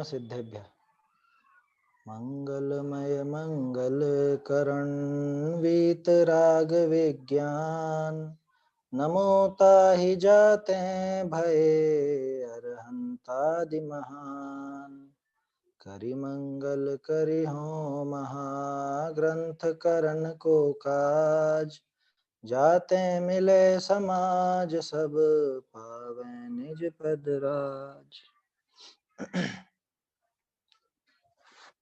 सिद्धेभ्य मंगलमय मंगल करण वीतराग विज्ञान नमो ताहि जाते भये अरहंतादि महान करि मंगल करि हो महाग्रंथ करण को काज जाते मिले समाज सब पावे निज पद राज।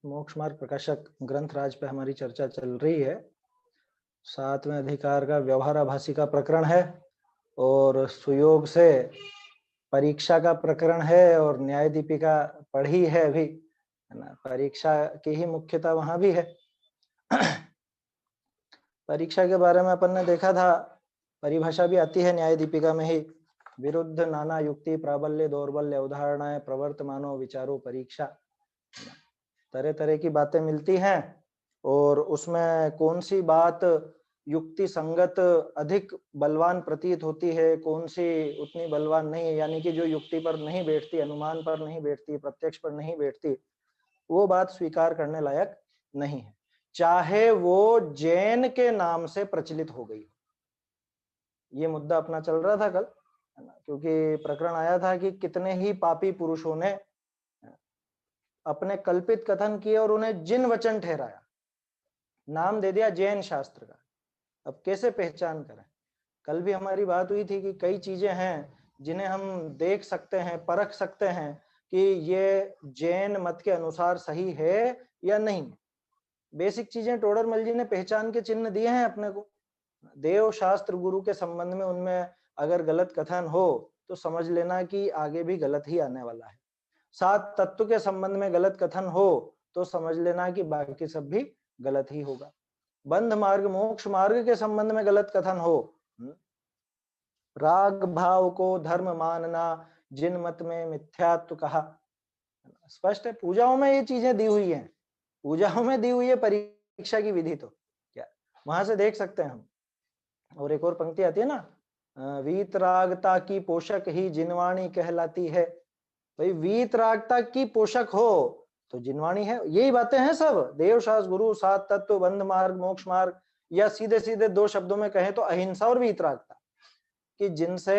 मोक्ष मार्ग प्रकाशक ग्रंथराज पे हमारी चर्चा चल रही है। 7वें अधिकार का व्यवहाराभासी का प्रकरण है और सुयोग से परीक्षा का प्रकरण है और न्याय दीपिका पढ़ी है अभी, है ना। परीक्षा की ही मुख्यता वहां भी है। परीक्षा के बारे में अपन ने देखा था, परिभाषा भी आती है न्याय दीपिका में ही। विरुद्ध नाना युक्ति प्राबल्य दौर्बल्य उदाहरणाएं प्रवर्तमानो विचारो परीक्षा, तरह तरह की बातें मिलती हैं और उसमें कौन सी बात युक्ति संगत अधिक बलवान प्रतीत होती है, कौन सी उतनी बलवान नहीं है, यानी कि जो युक्ति पर नहीं बैठती, अनुमान पर नहीं बैठती, प्रत्यक्ष पर नहीं बैठती, वो बात स्वीकार करने लायक नहीं है, चाहे वो जैन के नाम से प्रचलित हो गई। ये मुद्दा अपना चल रहा था कल, है ना, क्योंकि प्रकरण आया था कि कितने ही पापी पुरुषों ने अपने कल्पित कथन किए और उन्हें जिन वचन ठहराया, नाम दे दिया जैन शास्त्र का। अब कैसे पहचान करें? कल भी हमारी बात हुई थी कि कई चीजें हैं जिन्हें हम देख सकते हैं, परख सकते हैं कि ये जैन मत के अनुसार सही है या नहीं। बेसिक चीजें टोडरमल जी ने पहचान के चिन्ह दिए हैं अपने को। देव शास्त्र गुरु के संबंध में उनमें अगर गलत कथन हो तो समझ लेना कि आगे भी गलत ही आने वाला है। 7 तत्व के संबंध में गलत कथन हो तो समझ लेना कि बाकी सब भी गलत ही होगा। बंध मार्ग मोक्ष मार्ग के संबंध में गलत कथन हो, राग भाव को धर्म मानना जिन मत में मिथ्यात्व कहा, स्पष्ट है। पूजाओं में ये चीजें दी हुई हैं, पूजाओं में दी हुई है परीक्षा की विधि, तो क्या वहां से देख सकते हैं हम। और एक और पंक्ति आती है ना, वीतरागता की पोषक ही जिनवाणी कहलाती है। भाई वीतरागता की पोषक हो तो जिनवाणी है। यही बातें हैं सब, देव शास्त्र गुरु 7 तत्व बंध मार्ग मोक्ष मार्ग, या सीधे सीधे 2 शब्दों में कहें तो अहिंसा और वीतरागता, कि जिनसे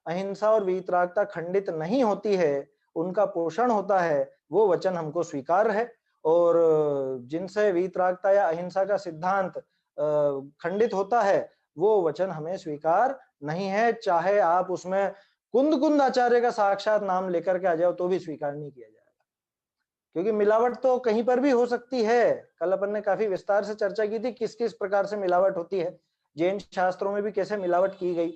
अहिंसा और वीतरागता खंडित नहीं होती है, उनका पोषण होता है, वो वचन हमको स्वीकार है। और जिनसे वीतरागता या अहिंसा का सिद्धांत खंडित होता है, वो वचन हमें स्वीकार नहीं है, चाहे आप उसमें कुंद कुंद आचार्य का साक्षात नाम लेकर के आ जाओ तो भी स्वीकार नहीं किया जाएगा। क्योंकि मिलावट तो कहीं पर भी हो सकती है। कल अपन ने काफी विस्तार से चर्चा की थी किस किस प्रकार से मिलावट होती है, जैन शास्त्रों में भी कैसे मिलावट की गई,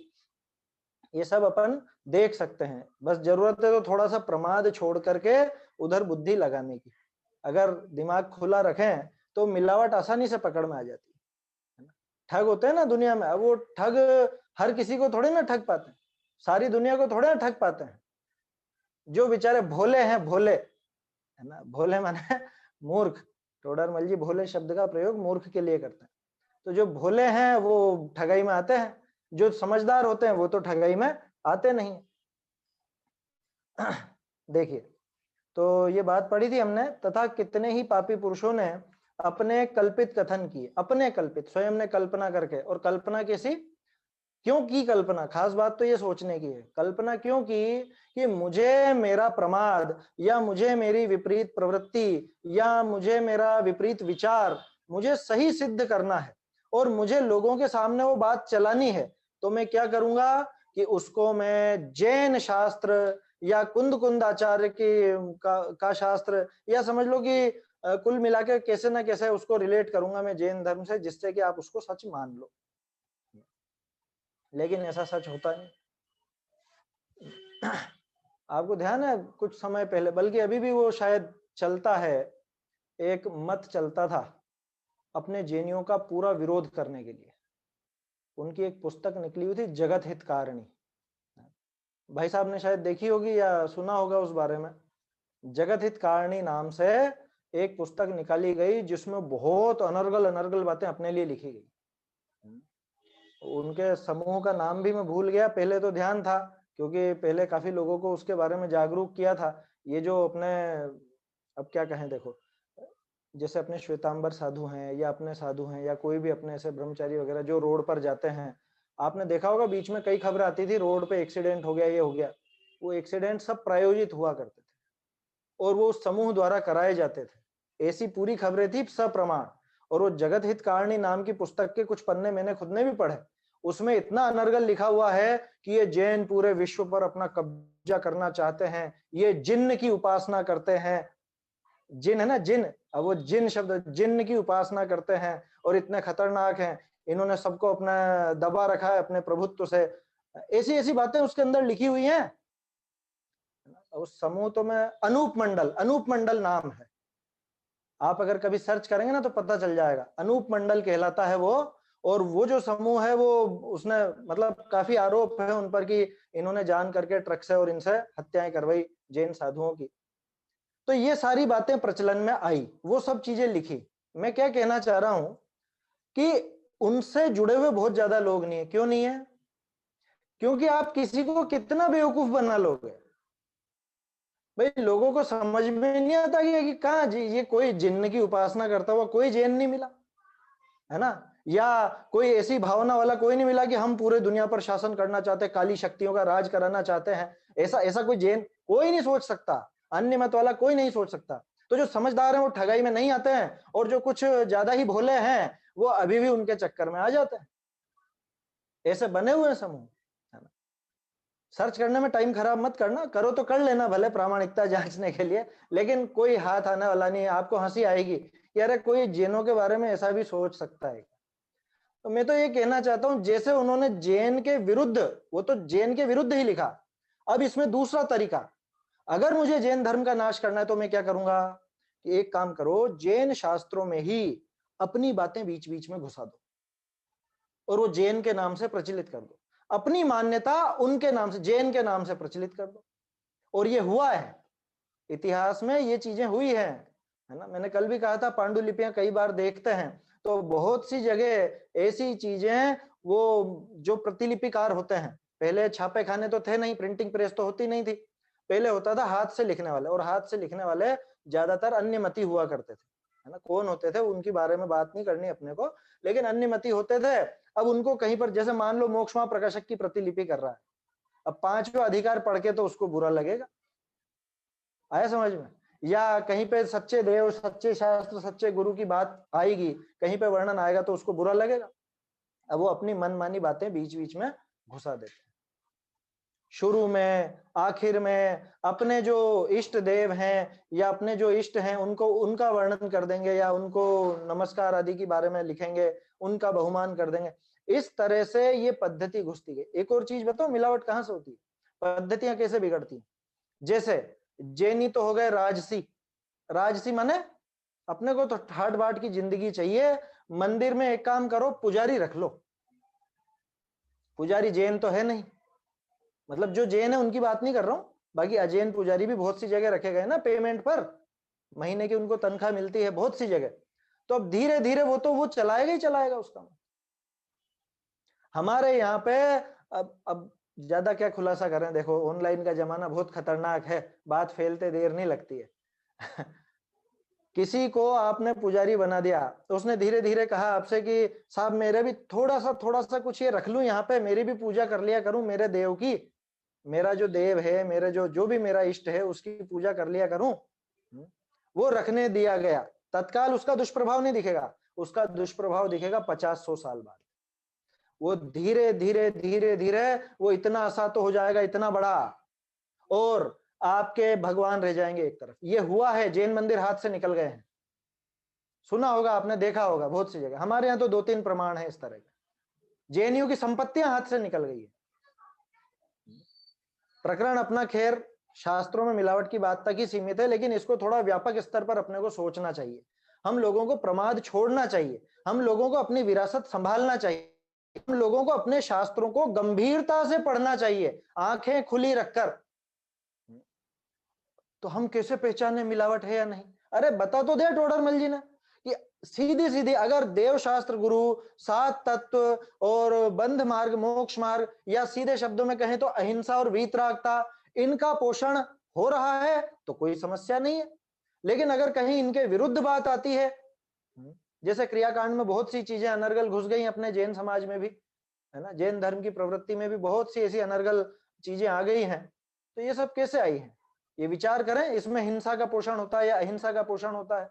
ये सब अपन देख सकते हैं। बस जरूरत है तो थोड़ा सा प्रमाद छोड़ करके उधर बुद्धि लगाने की। अगर दिमाग खुला रखें तो मिलावट आसानी से पकड़ में आ जाती है। ठग होते हैं ना दुनिया में, अब वो ठग हर किसी को थोड़े ना ठग पाते हैं, सारी दुनिया को थोड़े ना ठग पाते हैं। जो बेचारे भोले हैं, भोले है ना, भोले माने मूर्ख, टोडरमल जी भोले शब्द का प्रयोग मूर्ख के लिए करते हैं। तो जो भोले हैं वो ठगाई में आते हैं, जो समझदार होते हैं वो तो ठगाई में आते नहीं। देखिए, तो ये बात पढ़ी थी हमने, तथा कितने ही पापी पुरुषों ने अपने कल्पित कथन किए, अपने कल्पित, स्वयं ने कल्पना करके। और कल्पना कैसी, क्यों की कल्पना? खास बात तो ये सोचने की है, कल्पना क्यों की कि मुझे मेरा प्रमाद या मुझे मेरी विपरीत प्रवृत्ति या मुझे मेरा विपरीत विचार मुझे सही सिद्ध करना है और मुझे लोगों के सामने वो बात चलानी है। तो मैं क्या करूंगा कि उसको मैं जैन शास्त्र या कुंद कुंद आचार्य का शास्त्र, या समझ लो कि कुल मिला के कैसे ना कैसे उसको रिलेट करूंगा मैं जैन धर्म से, जिससे कि आप उसको सच मान लो। लेकिन ऐसा सच होता नहीं। आपको ध्यान है कुछ समय पहले, बल्कि अभी भी वो शायद चलता है, एक मत चलता था अपने जैनियों का पूरा विरोध करने के लिए। उनकी एक पुस्तक निकली हुई थी जगत हितकारिणी, भाई साहब ने शायद देखी होगी या सुना होगा उस बारे में। जगत हितकारिणी नाम से एक पुस्तक निकाली गई जिसमें बहुत अनर्गल अनर्गल बातें अपने लिए लिखी गई। उनके समूह का नाम भी मैं भूल गया, पहले तो ध्यान था क्योंकि पहले काफी लोगों को उसके बारे में जागरूक किया था। ये जो अपने अब क्या कहें, देखो जैसे अपने श्वेतांबर साधु हैं या अपने साधु हैं या कोई भी अपने ऐसे ब्रह्मचारी वगैरह जो रोड पर जाते हैं, आपने देखा होगा बीच में कई खबरें आती थी रोड पे एक्सीडेंट हो गया, ये हो गया। वो एक्सीडेंट सब प्रायोजित हुआ करते थे और वो उस समूह द्वारा कराए जाते थे। ऐसी पूरी खबरें थी सप्रमाण। और वो जगत हितकारिणी नाम की पुस्तक के कुछ पन्ने मैंने खुद ने भी पढ़े, उसमें इतना अनर्गल लिखा हुआ है कि ये जैन पूरे विश्व पर अपना कब्जा करना चाहते हैं, ये जिन्न की उपासना करते हैं। जिन है ना, जिन, अब वो जिन शब्द, जिन्न की उपासना करते हैं और इतने खतरनाक हैं, इन्होंने सबको अपना दबा रखा है अपने प्रभुत्व से। ऐसी ऐसी बातें उसके अंदर लिखी हुई हैं। उस समूह तो मैं अनूप मंडल, अनूप मंडल नाम है, आप अगर कभी सर्च करेंगे ना तो पता चल जाएगा, अनूप मंडल कहलाता है वो। और वो जो समूह है वो, उसने मतलब काफी आरोप है उन पर कि इन्होंने जान करके ट्रक से और इनसे हत्याएं करवाई जैन साधुओं की। तो ये सारी बातें प्रचलन में आई, वो सब चीजें लिखी। मैं क्या कहना चाह रहा हूं कि उनसे जुड़े हुए बहुत ज्यादा लोग नहीं है। क्यों नहीं है? क्योंकि आप किसी को कितना बेवकूफ बना लोगे भाई, लोगों को समझ में नहीं आता कि कहाँ जी ये कोई जिन्न की उपासना करता हुआ कोई जैन नहीं मिला है ना, या कोई ऐसी भावना वाला कोई नहीं मिला कि हम पूरे दुनिया पर शासन करना चाहते हैं, काली शक्तियों का राज कराना चाहते हैं। ऐसा ऐसा कोई जैन कोई नहीं सोच सकता, अन्य मत वाला कोई नहीं सोच सकता। तो जो समझदार हैं वो ठगाई में नहीं आते हैं, और जो कुछ ज्यादा ही भोले हैं वो अभी भी उनके चक्कर में आ जाते हैं। ऐसे बने हुए हैं समूह, है ना। सर्च करने में टाइम खराब मत करना, करो तो कर लेना भले प्रामाणिकता जांचने के लिए, लेकिन कोई हाथ आने वाला नहीं है। आपको हंसी आएगी कि अरे कोई जैनों के बारे में ऐसा भी सोच सकता है। तो मैं तो ये कहना चाहता हूं, जैसे उन्होंने जैन के विरुद्ध, वो तो जैन के विरुद्ध ही लिखा, अब इसमें दूसरा तरीका, अगर मुझे जैन धर्म का नाश करना है तो मैं क्या करूंगा कि एक काम करो, जैन शास्त्रों में ही अपनी बातें बीच बीच में घुसा दो और वो जैन के नाम से प्रचलित कर दो, अपनी मान्यता उनके नाम से, जैन के नाम से प्रचलित कर दो। और ये हुआ है, इतिहास में ये चीजें हुई है ना। मैंने कल भी कहा था पांडुलिपियां कई बार देखते हैं तो बहुत सी जगह ऐसी चीजें, वो जो प्रतिलिपिकार होते हैं, पहले छापे खाने तो थे नहीं, प्रिंटिंग प्रेस तो होती नहीं थी, पहले होता था हाथ से लिखने वाले, और हाथ से लिखने वाले ज्यादातर अन्यमती हुआ करते थे, है ना। कौन होते थे उनके बारे में बात नहीं करनी अपने को, लेकिन अन्यमती होते थे। अब उनको कहीं पर, जैसे मान लो मोक्षमा प्रकाशक की प्रतिलिपि कर रहा है, अब पांचवें अधिकार पढ़ के तो उसको बुरा लगेगा, आया समझ में। या कहीं पे सच्चे देव, सच्चे शास्त्र, सच्चे गुरु की बात आएगी, कहीं पे वर्णन आएगा तो उसको बुरा लगेगा। अब वो अपनी मनमानी बातें बीच बीच में घुसा देते हैं। शुरू में, आखिर में अपने जो इष्ट देव हैं या अपने जो इष्ट हैं उनको, उनका वर्णन कर देंगे या उनको नमस्कार आदि के बारे में लिखेंगे, उनका बहुमान कर देंगे। इस तरह से ये पद्धति घुसती गई। एक और चीज बताओ, मिलावट कहां से होती है, पद्धतियां कैसे बिगड़ती हैं। जैसे जैनी तो हो गए राजसी, राजसी माने अपने को तो ठाट बाट की जिंदगी चाहिए, मंदिर में एक काम करो पुजारी रख लो। पुजारी जैन तो है नहीं, मतलब जो जैन है उनकी बात नहीं कर रहा हूं, बाकी अजैन पुजारी भी बहुत सी जगह रखे गए ना, पेमेंट पर, महीने की उनको तनख्वाह मिलती है बहुत सी जगह। तो अब धीरे धीरे वो तो वो चलाएगा ही चलाएगा उसका। हमारे यहाँ पे अब ज्यादा क्या खुलासा करें, देखो ऑनलाइन का जमाना बहुत खतरनाक है, बात फैलते देर नहीं लगती है। किसी को आपने पुजारी बना दिया तो उसने धीरे धीरे कहा आपसे कि साहब मेरे भी थोड़ा सा कुछ ये रख लूं यहाँ पे, मेरी भी पूजा कर लिया करूं मेरे देव की, मेरा जो देव है, मेरे जो जो भी मेरा इष्ट है उसकी पूजा कर लिया करूं। वो रखने दिया गया, तत्काल उसका दुष्प्रभाव नहीं दिखेगा, उसका दुष्प्रभाव दिखेगा 50-100 साल बाद। वो धीरे धीरे धीरे धीरे वो इतना सा तो हो जाएगा, इतना बड़ा, और आपके भगवान रह जाएंगे एक तरफ। ये हुआ है, जैन मंदिर हाथ से निकल गए हैं, सुना होगा आपने, देखा होगा बहुत सी जगह। हमारे यहाँ तो 2-3 प्रमाण है इस तरह के, जेएनयू की संपत्तियां हाथ से निकल गई है। प्रकरण अपना खैर शास्त्रों में मिलावट की बात तक ही सीमित है, लेकिन इसको थोड़ा व्यापक स्तर पर अपने को सोचना चाहिए। हम लोगों को प्रमाद छोड़ना चाहिए, हम लोगों को अपनी विरासत संभालना चाहिए, हम लोगों को अपने शास्त्रों को गंभीरता से पढ़ना चाहिए, आंखें खुली रखकर। तो हम कैसे पहचाने मिलावट है या नहीं? अरे बता तो दे टोडरमल जी ने कि सीधी सीधी, अगर देव शास्त्र गुरु, 7 तत्व और बंध मार्ग, मोक्ष मार्ग, या सीधे शब्दों में कहें तो अहिंसा और वीतरागता, इनका पोषण हो रहा है तो कोई समस्या नहीं है। लेकिन अगर कहीं इनके विरुद्ध बात आती है, जैसे क्रियाकांड में बहुत सी चीजें अनर्गल घुस गई अपने जैन समाज में भी, है ना, जैन धर्म की प्रवृत्ति में भी बहुत सी ऐसी अनर्गल चीजें आ गई हैं, तो ये सब कैसे आई हैं? ये विचार करें, इसमें हिंसा का पोषण होता है या अहिंसा का पोषण होता है?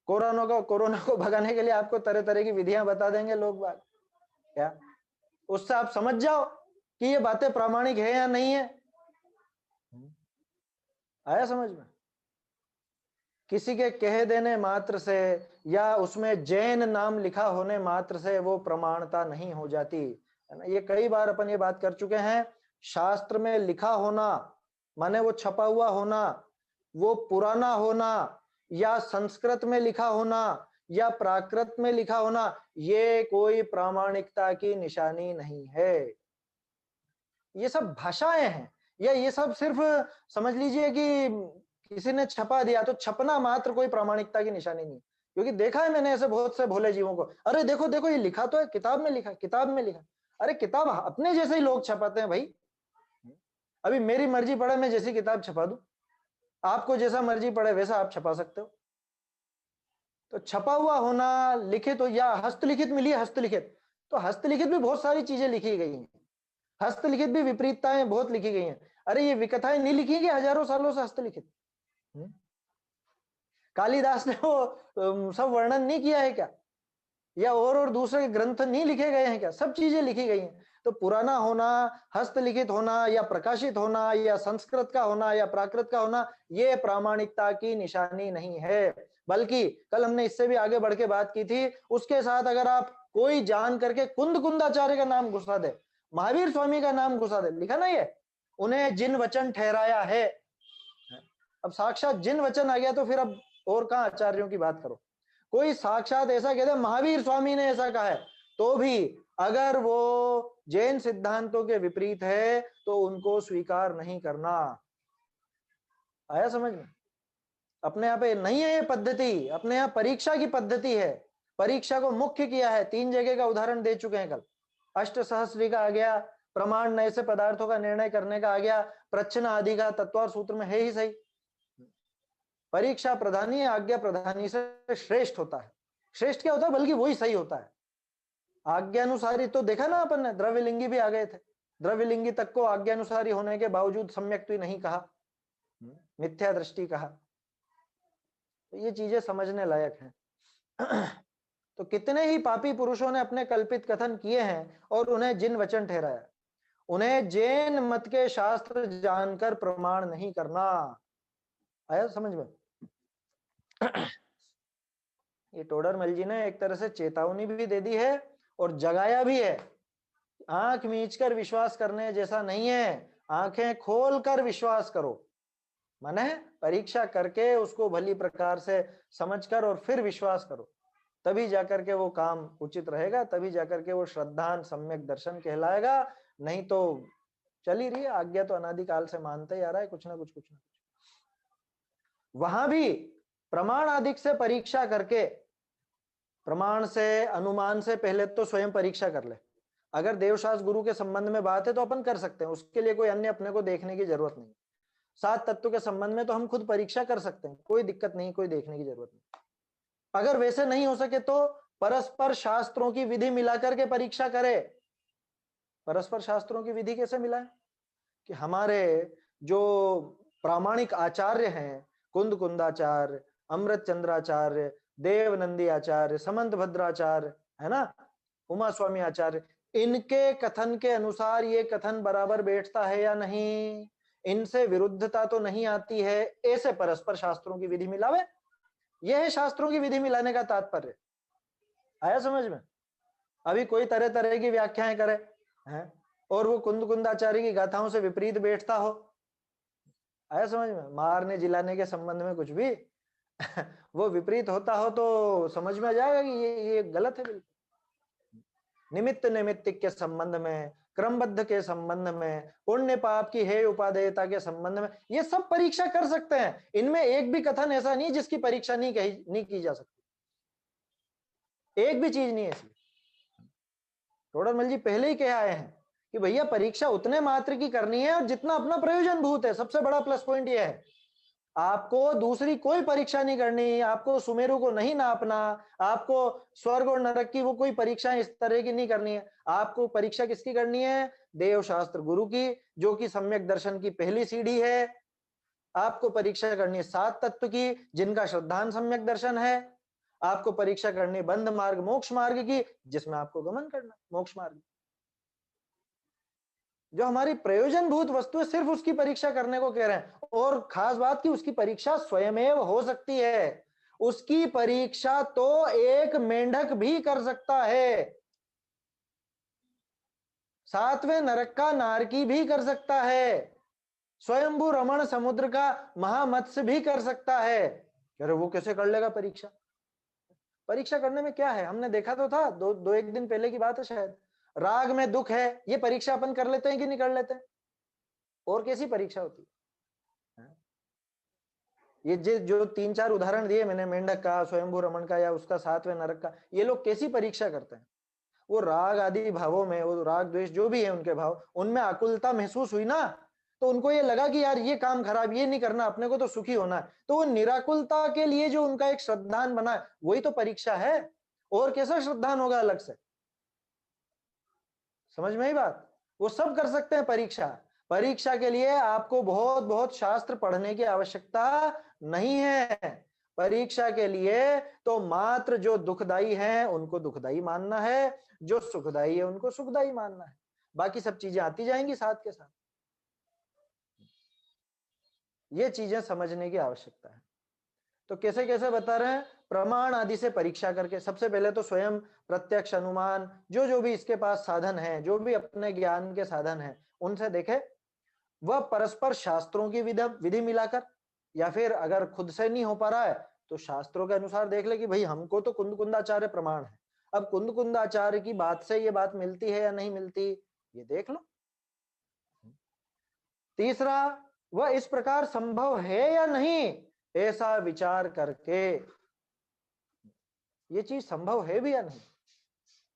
कोरोना को भगाने के लिए आपको तरह तरह की विधियां बता देंगे लोग बात, क्या उससे आप समझ जाओ कि ये बातें प्रामाणिक है या नहीं है? आया समझ में? किसी के कह देने मात्र से या उसमें जैन नाम लिखा होने मात्र से वो प्रमाणता नहीं हो जाती, है ना। ये कई बार अपन ये बात कर चुके हैं। शास्त्र में लिखा होना माने वो छपा हुआ होना, वो पुराना होना या संस्कृत में लिखा होना या प्राकृत में लिखा होना, ये कोई प्रामाणिकता की निशानी नहीं है। ये सब भाषाएं हैं, या ये सब सिर्फ समझ लीजिए कि किसी ने छपा दिया, तो छपना मात्र कोई प्रामाणिकता की निशानी नहीं। क्योंकि देखा है मैंने ऐसे बहुत से भोले जीवों को, अरे देखो देखो ये लिखा तो है, किताब में लिखा, किताब में लिखा। अरे किताब अपने जैसे ही लोग छपाते हैं भाई। अभी मेरी मर्जी पड़े मैं जैसी किताब छपा दूं, आपको जैसा मर्जी पड़े वैसा आप छपा सकते हो। तो छपा हुआ होना, लिखित हो या हस्तलिखित मिली है, हस्तलिखित, तो हस्तलिखित भी बहुत सारी चीजें लिखी गई हैं। हस्तलिखित भी विपरीतताएं बहुत लिखी गई हैं। अरे ये विकथाएं नहीं लिखी गई हजारों सालों से हस्तलिखित? कालिदास ने वो सब वर्णन नहीं किया है क्या? या और दूसरे ग्रंथ नहीं लिखे गए हैं क्या? सब चीजें लिखी गई हैं। तो पुराना होना, हस्तलिखित होना या प्रकाशित होना या संस्कृत का होना या प्राकृत का होना, ये प्रामाणिकता की निशानी नहीं है। बल्कि कल हमने इससे भी आगे बढ़ के बात की थी, उसके साथ अगर आप कोई जान करके कुंदाचार्य का नाम घुसा दे, महावीर स्वामी का नाम घुसा दे, लिखा ना ये, उन्हें जिन वचन ठहराया है। अब साक्षात जिन वचन आ गया तो फिर अब और कहां आचार्यों की बात करो। कोई साक्षात ऐसा कहते महावीर स्वामी ने ऐसा कहा है, तो भी अगर वो जैन सिद्धांतों के विपरीत है तो उनको स्वीकार नहीं करना। आया समझ में? अपने यहाँ पे नहीं है ये पद्धति, अपने यहाँ परीक्षा की पद्धति है। परीक्षा को मुख्य किया है, 3 जगह का उदाहरण दे चुके हैं कल। अष्ट सहस्री का आ गया, प्रमाण नए से पदार्थों का निर्णय करने का आ गया, प्रच्छन आदि का तत्वार सूत्र में है ही सही। परीक्षा प्रधानी आज्ञा प्रधानी से श्रेष्ठ होता है। श्रेष्ठ क्या होता है? बल्कि वही सही होता है। आज्ञानुसारी तो देखा ना अपन ने, द्रव्यलिंगी भी आ गए थे, द्रव्यलिंगी तक को आज्ञानुसारी होने के बावजूद सम्यक नहीं कहा, मिथ्या दृष्टि कहा। तो ये चीजें समझने लायक हैं। तो कितने ही पापी पुरुषों ने अपने कल्पित कथन किए हैं और उन्हें जिन वचन ठहराया। उन्हें जैन मत के शास्त्र जानकर प्रमाण नहीं करना। आया समझ में? ये टोडरमल जी ने एक तरह से चेतावनी भी दे दी है और जगाया भी है। आंख मीचकर विश्वास करने जैसा नहीं है, आंखें खोलकर विश्वास करो। माने परीक्षा करके उसको भली प्रकार से समझकर और फिर विश्वास करो, तभी जाकर के वो काम उचित रहेगा, तभी जाकर के वो श्रद्धान सम्यक दर्शन कहलाएगा। नहीं तो चल ही रही है, आज्ञा तो अनादिकाल से मानते ही आ रहा है, कुछ ना कुछ कुछ ना कुछ। वहां भी प्रमाण आदिक से परीक्षा करके, प्रमाण से अनुमान से पहले तो स्वयं परीक्षा कर ले। अगर देवशास्त्र गुरु के संबंध में बात है तो अपन कर सकते हैं, उसके लिए कोई अन्य अपने को देखने की जरूरत नहीं। 7 तत्व के संबंध में तो हम खुद परीक्षा कर सकते हैं, कोई दिक्कत नहीं, कोई देखने की जरूरत नहीं। अगर वैसे नहीं हो सके तो परस्पर शास्त्रों की विधि मिलाकर के परीक्षा करे। परस्पर शास्त्रों की विधि कैसे मिलाए? कि हमारे जो प्रामाणिक आचार्य हैं, कुंदाचार्य, अमृत चंद्राचार्य, देवनंदी आचार्य, समंत भद्राचार्य, है ना, उमा स्वामी आचार्य, इनके कथन के अनुसार ये कथन बराबर बैठता है या नहीं, इनसे विरुद्धता तो नहीं आती है, ऐसे परस्पर शास्त्रों की विधि मिलावे। यह है शास्त्रों की विधि मिलाने का तात्पर्य। आया समझ में? अभी कोई तरह तरह की व्याख्याएं करे हैं और वो कुंदाचार्य की गाथाओं से विपरीत बैठता हो। आया समझ में? मारने जिलाने के संबंध में कुछ भी वो विपरीत होता हो तो समझ में आ जाएगा कि ये गलत है बिल्कुल। निमित्त नैमित्तिक के संबंध में, क्रमबद्ध के संबंध में, पुण्य पाप की है उपादेयता के संबंध में, ये सब परीक्षा कर सकते हैं। इनमें एक भी कथन ऐसा नहीं जिसकी परीक्षा नहीं की जा सकती, एक भी चीज नहीं है ऐसी। टोडरमल जी पहले ही कह आए हैं कि भैया परीक्षा उतने मात्र की करनी है और जितना अपना प्रयोजन भूत है। सबसे बड़ा प्लस पॉइंट यह है, आपको दूसरी कोई परीक्षा नहीं करनी, आपको सुमेरु को नहीं नापना, आपको स्वर्ग और नरक की वो कोई परीक्षा इस तरह की नहीं करनी है। आपको परीक्षा किसकी करनी है? देव शास्त्र गुरु की, जो कि सम्यक दर्शन की पहली सीढ़ी है। आपको परीक्षा करनी है 7 तत्व की, जिनका श्रद्धान सम्यक दर्शन है। आपको परीक्षा करनी है बंध मार्ग मोक्ष मार्ग की, जिसमें आपको गमन करना मोक्ष मार्ग। जो हमारी प्रयोजनभूत वस्तु है, सिर्फ उसकी परीक्षा करने को कह रहे हैं। और खास बात कि उसकी परीक्षा स्वयमेव हो सकती है। उसकी परीक्षा तो एक मेंढक भी कर सकता है, 7वें नरक का नारकी भी कर सकता है, स्वयंभू रमण समुद्र का महामत्स्य भी कर सकता है। अरे वो कैसे कर लेगा परीक्षा? परीक्षा करने में क्या है? हमने देखा तो था, दो एक दिन पहले की बात है शायद। राग में दुख है, ये परीक्षा अपन कर लेते हैं कि नहीं कर लेते? और कैसी परीक्षा होती है? ये जो 3-4 उदाहरण दिए मैंने, मेंढक का, स्वयंभू रमण का, या उसका 7वें नरक का, ये लोग कैसी परीक्षा करते हैं? वो राग आदि भावों में, वो राग द्वेष जो भी है उनके भाव, उनमें आकुलता महसूस हुई ना, तो उनको ये लगा कि यार ये काम खराब, ये नहीं करना, अपने को तो सुखी होना है। तो वो निराकुलता के लिए जो उनका एक श्रद्धान बना है, वही तो परीक्षा है। और कैसा श्रद्धान होगा अलग से? समझ में आई बात? वो सब कर सकते हैं परीक्षा। परीक्षा के लिए आपको बहुत बहुत शास्त्र पढ़ने की आवश्यकता नहीं है। परीक्षा के लिए तो मात्र जो दुखदाई है उनको दुखदाई मानना है, जो सुखदाई है उनको सुखदाई मानना है। बाकी सब चीजें आती जाएंगी साथ के साथ। ये चीजें समझने की आवश्यकता है। तो कैसे कैसे बता रहे हैं? प्रमाण आदि से परीक्षा करके। सबसे पहले तो स्वयं प्रत्यक्ष अनुमान, जो भी इसके पास साधन है, जो भी अपने ज्ञान के साधन है, उनसे देखे। वह परस्पर शास्त्रों की विधि मिलाकर, या फिर अगर खुद से नहीं हो पा रहा है तो शास्त्रों के अनुसार देख ले कि भाई हमको तो कुंदकुंदाचार्य प्रमाण है। अब कुंदकुंदाचार्य की बात से ये बात मिलती है या नहीं मिलती, ये देख लो। तीसरा, वह इस प्रकार संभव है या नहीं, ऐसा विचार करके, ये चीज संभव है भी या नहीं,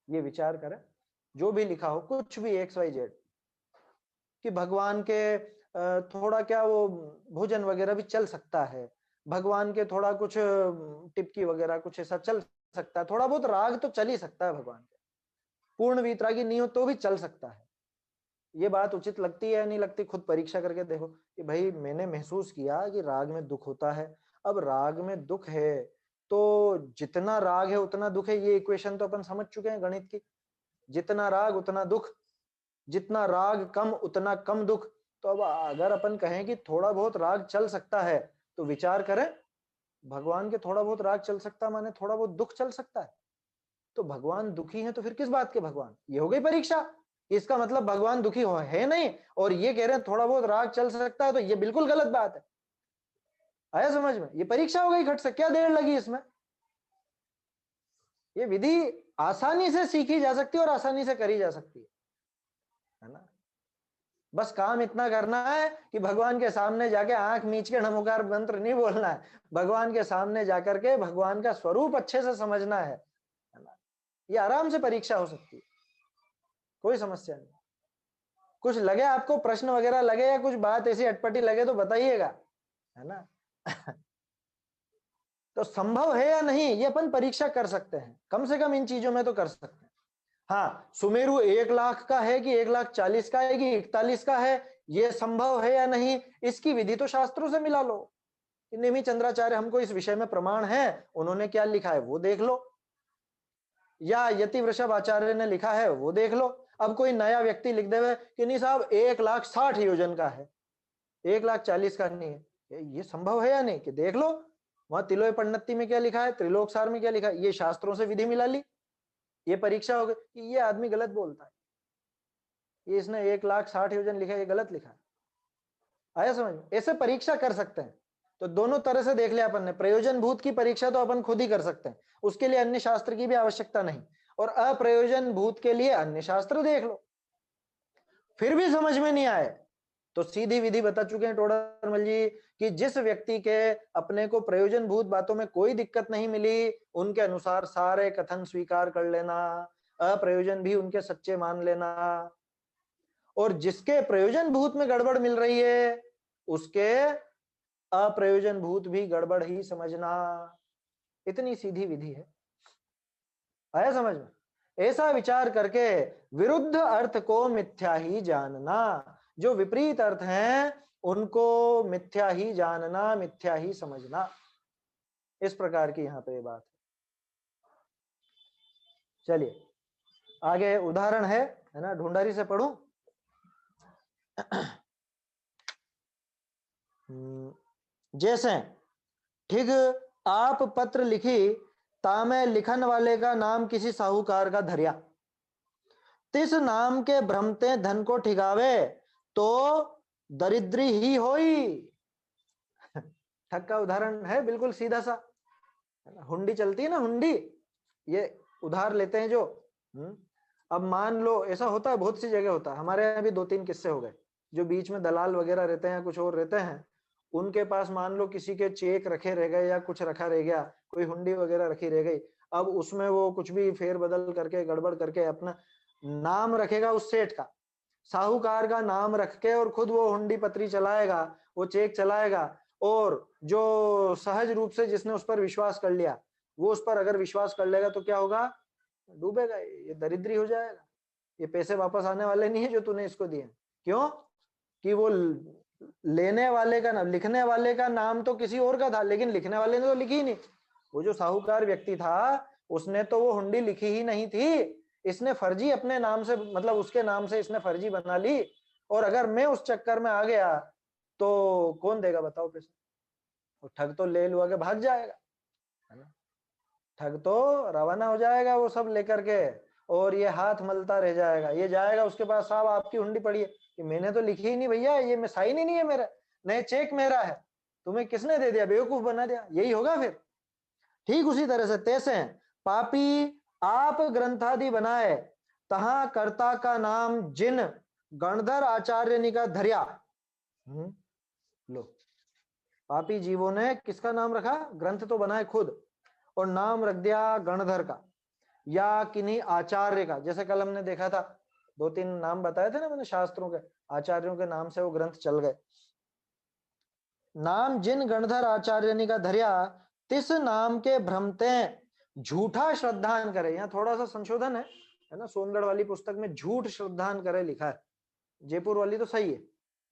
ये विचार करें। जो भी लिखा हो, कुछ भी XYZ, कि भगवान के थोड़ा क्या वो भोजन वगैरह भी चल सकता है, भगवान के थोड़ा कुछ टिपकी वगैरह कुछ ऐसा चल सकता है, थोड़ा बहुत राग तो चल ही सकता है भगवान के, पूर्ण वीतरागी नहीं हो तो भी चल सकता है। ये बात उचित लगती है या नहीं लगती? खुद परीक्षा करके देखो कि भाई मैंने महसूस किया कि राग में दुख होता है। अब राग में दुख है तो जितना राग है उतना दुख है, ये इक्वेशन तो अपन समझ चुके हैं गणित की। जितना राग उतना दुख, जितना राग कम उतना कम दुख। तो अब अगर अपन कहें कि थोड़ा बहुत राग चल सकता है, तो विचार करें, भगवान के थोड़ा बहुत राग चल सकता है माने थोड़ा बहुत दुख चल सकता है। तो भगवान दुखी है तो फिर किस बात के भगवान? ये हो गई परीक्षा। इसका मतलब भगवान दुखी हो है नहीं, और ये कह रहे हैं थोड़ा बहुत राग चल सकता है, तो ये बिल्कुल गलत बात है। आया समझ में? ये परीक्षा हो गई खट से, क्या देर लगी इसमें? ये विधि आसानी से सीखी जा सकती है और आसानी से करी जा सकती है ना। बस काम इतना करना है कि भगवान के सामने जाके आंख मीच के नमोकार मंत्र नहीं बोलना है, भगवान के सामने जाकर के भगवान का स्वरूप अच्छे से समझना है ना। ये आराम से परीक्षा हो सकती है, कोई समस्या नहीं। कुछ लगे आपको प्रश्न वगैरह लगे, या कुछ बात ऐसी अटपटी लगे तो बताइएगा, है ना। तो संभव है या नहीं, ये अपन परीक्षा कर सकते हैं, कम से कम इन चीजों में तो कर सकते हैं। हाँ, सुमेरु 1 लाख का है कि 1,40,000 का है कि 41 का है, ये संभव है या नहीं, इसकी विधि तो शास्त्रों से मिला लो। नेमि चंद्राचार्य हमको इस विषय में प्रमाण है, उन्होंने क्या लिखा है वो देख लो, या यति वृषभ आचार्य ने लिखा है वो देख लो। अब कोई नया व्यक्ति लिख देवे कि नहीं साहब 1,60,000 योजन का है, 1,40,000 का नहीं है, ये संभव है या नहीं, कि देख लो वहां तिलोय पंडिती में क्या लिखा है, त्रिलोकसार में क्या लिखा है, ये शास्त्रों से विधि मिला ली, ये परीक्षा हो गई कि ये आदमी गलत बोलता है, ये इसने 1,60,000 योजन लिखा है, ये गलत लिखा है। आया समझ में? ऐसे परीक्षा कर सकते हैं। तो दोनों तरह से देख लिया अपन ने। प्रयोजन भूत की परीक्षा तो अपन खुद ही कर सकते हैं, उसके लिए अन्य शास्त्र की भी आवश्यकता नहीं, और अप्रयोजन भूत के लिए अन्य शास्त्र देख लो। फिर भी समझ में नहीं आए तो सीधी विधि बता चुके हैं टोडरमल जी, कि जिस व्यक्ति के अपने को प्रयोजन भूत बातों में कोई दिक्कत नहीं मिली, उनके अनुसार सारे कथन स्वीकार कर लेना, अप्रयोजन भी उनके सच्चे मान लेना, और जिसके प्रयोजन भूत में गड़बड़ मिल रही है उसके अप्रयोजन भूत भी गड़बड़ ही समझना। इतनी सीधी विधि है, आया समझ में? ऐसा विचार करके विरुद्ध अर्थ को मिथ्या ही जानना, जो विपरीत अर्थ हैं उनको मिथ्या ही जानना, मिथ्या ही समझना। इस प्रकार की यहाँ पे बात है। चलिए आगे उदाहरण है ना, ढूंढारी से पढ़ूं। जैसे ठीक आप पत्र लिखी तामे लिखन वाले का नाम किसी साहूकार का धरिया, तिस नाम के भ्रमते धन को ठिकावे तो दरिद्री ही होई। ठग का उदाहरण है, बिल्कुल सीधा सा। हुंडी चलती है ना, हुंडी, ये उधार लेते हैं जो। अब मान लो ऐसा होता है, बहुत सी जगह होता है, हमारे यहाँ भी 2-3 किस्से हो गए। जो बीच में दलाल वगैरह रहते हैं, कुछ और रहते हैं, उनके पास मान लो किसी के चेक रखे रह गए या कुछ रखा रह गया, कोई हुंडी वगैरह रखी रह गई। अब उसमें वो कुछ भी फेर बदल करके गड़बड़ करके अपना नाम रखेगा उस सेठ का, साहूकार का नाम रख के, और खुद वो हुंडी पत्री चलाएगा, वो चेक चलाएगा, और जो सहज रूप से जिसने उस पर विश्वास कर लिया, वो उस पर अगर विश्वास कर लेगा तो क्या होगा? डूबेगा, ये दरिद्री हो जाएगा। ये पैसे वापस आने वाले नहीं है जो तूने इसको दिए। क्यों? कि वो लेने वाले का नाम, लिखने वाले का नाम तो किसी और का था, लेकिन लिखने वाले ने तो लिखी ही नहीं। वो जो साहूकार व्यक्ति था उसने तो वो हुंडी लिखी ही नहीं थी, इसने फर्जी अपने नाम से, मतलब उसके नाम से इसने फर्जी बना ली। और अगर मैं उस चक्कर में आ गया तो कौन देगा बताओ पैसे? ठग तो ले लुआ के भाग जाएगा, है ना? ठग तो रवाना हो जाएगा वो सब लेकर के, और ये हाथ मलता रह जाएगा। ये जाएगा उसके पास, साहब आपकी हुंडी पड़ी है, कि मैंने तो लिखी ही नहीं भैया, ये मैं साइन ही नहीं है मेरा, नहीं चेक मेरा है, तुम्हें किसने दे दिया? बेवकूफ बना दिया, यही होगा फिर। ठीक उसी तरह से तैसे पापी आप ग्रंथादि बनाए, तहां कर्ता का नाम जिन गणधर आचार्य निका धरिया। लो, पापी जीवों ने किसका नाम रखा? ग्रंथ तो बनाए खुद, और नाम रख दिया गणधर का या किन्हीं आचार्य का। जैसे कल हमने देखा था, 2-3 नाम बताए थे ना मैंने शास्त्रों के, आचार्यों के नाम से वो ग्रंथ चल गए। नाम जिन गणधर आचार्य का धरिया, तिस नाम के भ्रमते झूठा श्रद्धान करे। यहाँ थोड़ा सा संशोधन है ना, सोनगढ़ वाली पुस्तक में झूठ श्रद्धान करे लिखा है, जयपुर वाली तो सही है,